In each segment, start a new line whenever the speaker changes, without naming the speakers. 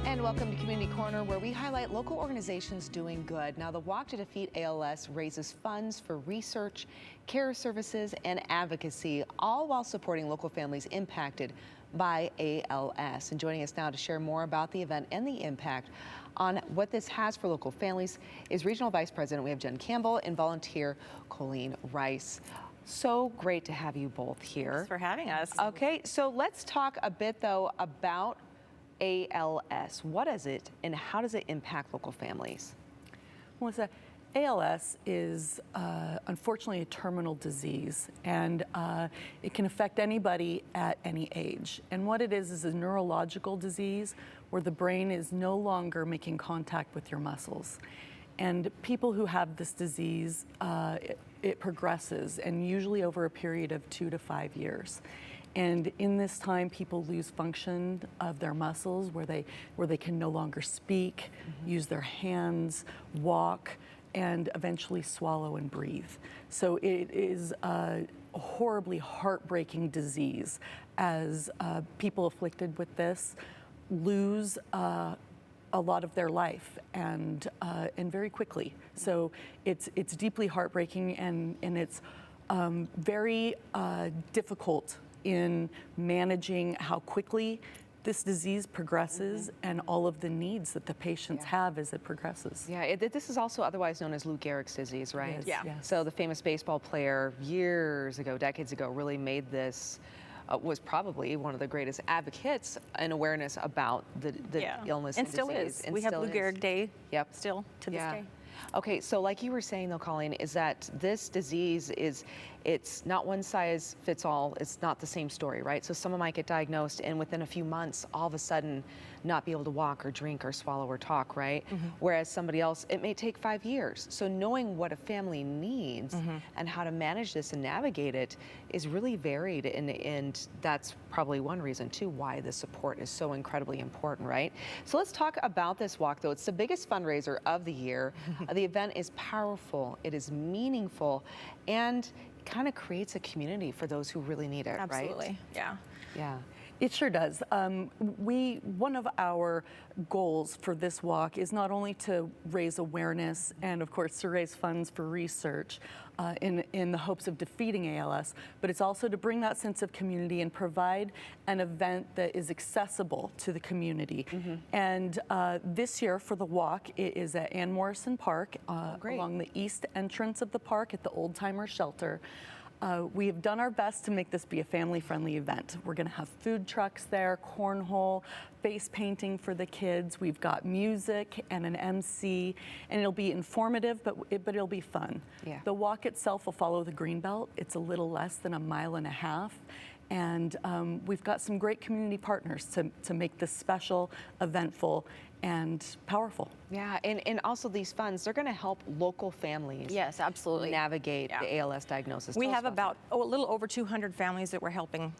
And welcome to Community Corner, where we highlight local organizations doing good. Now, the Walk to Defeat ALS raises funds for research, care services, and advocacy, all while supporting local families impacted by ALS. And joining us now to share more about the event and the impact on what this has for local families is Regional Vice President, we have Jen Campbell, and volunteer Colleen Rice. So great to have you both here.
Thanks for having us.
Okay, so let's talk a bit, though, about ALS. What is it, and how does it impact local families?
Well, ALS is unfortunately a terminal disease, and it can affect anybody at any age. And what it is a neurological disease where the brain is no longer making contact with your muscles. And people who have this disease, it progresses, and usually over a period of 2 to 5 years. And in this time, people lose function of their muscles where they can no longer speak, use their hands, walk, and eventually swallow and breathe. So it is a horribly heartbreaking disease as people afflicted with this lose a lot of their life and very quickly. So it's deeply heartbreaking, and it's very difficult in managing how quickly this disease progresses and all of the needs that the patients have as it progresses.
Yeah, this is also otherwise known as Lou Gehrig's disease, right?
Yes, yes.
So the famous baseball player years ago, decades ago, really made this, was probably one of the greatest advocates and awareness about the illness
and
and
still
disease.
is. We have Lou Gehrig Day still to this day.
Okay, so like you were saying though, Colleen, is that this disease it's not one size fits all. It's not the same story, right? So someone might get diagnosed and within a few months, all of a sudden not be able to walk or drink or swallow or talk, right? Whereas somebody else, it may take 5 years. So knowing what a family needs and how to manage this and navigate it is really varied, and that's probably one reason too why the support is so incredibly important, right? So let's talk about this walk though. It's the biggest fundraiser of the year. The event is powerful, it is meaningful, and kind of creates a community for those who really need it,
Absolutely.
right? Yeah.
It sure does. One of our goals for this walk is not only to raise awareness and, of course, to raise funds for research in the hopes of defeating ALS, but it's also to bring that sense of community and provide an event that is accessible to the community. And this year for the walk, it is at Ann Morrison Park along the east entrance of the park at the Old Timer Shelter. We have done our best to make this be a family-friendly event. We're going to have food trucks there, cornhole, face painting for the kids. We've got music and an MC, and it'll be informative, but it'll be fun.
Yeah.
The walk itself will follow the Greenbelt. It's a little less than 1.5 miles. And we've got some great community partners to make this special, eventful, and powerful.
Yeah, and also these funds, they're going to help local families.
Yes, absolutely.
Navigate the ALS diagnosis.
We have about a little over 200 families that we're helping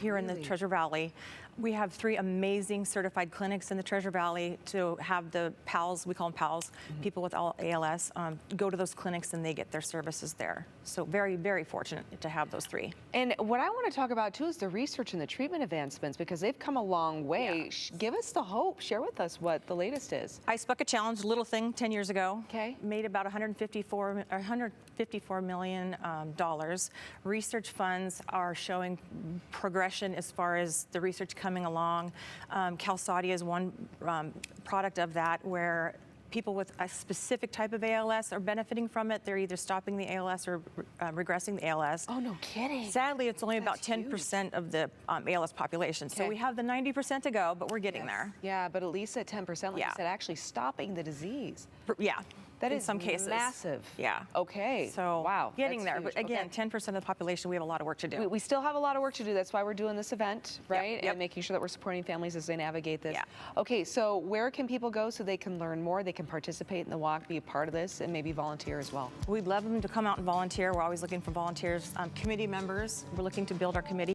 here in the Treasure Valley. We have 3 amazing certified clinics in the Treasure Valley to have the PALS, we call them PALS, people with ALS, go to those clinics and they get their services there. So very, very fortunate to have those 3.
And what I want to talk about too is the research and the treatment advancements, because they've come a long way. Give us the hope. Share with us what the latest is.
Ice Bucket Challenge, little thing, 10 years ago.
Okay.
Made about $154 million. Research funds are showing progression as far as the research coming along. Calsati is one product of that, where people with a specific type of ALS are benefiting from it. They're either stopping the ALS or regressing the ALS.
Oh, no kidding.
Sadly, it's only about 10% of the ALS population. So we have the 90% to go, but we're getting there.
Yeah, but at least at 10%, like you said, actually stopping the disease.
Yeah.
That
in
is
some cases
massive.
Yeah.
Okay.
So
wow,
getting there.
huge.
But again, 10% of the population, we have a lot of work to do.
We still have a lot of work to do. That's why we're doing this event, right?
Yep.
And making sure that we're supporting families as they navigate this.
Yeah.
Okay, so where can people go so they can learn more? They can participate in the walk, be a part of this, and maybe volunteer as well.
We'd love them to come out and volunteer. We're always looking for volunteers. Committee members, we're looking to build our committee.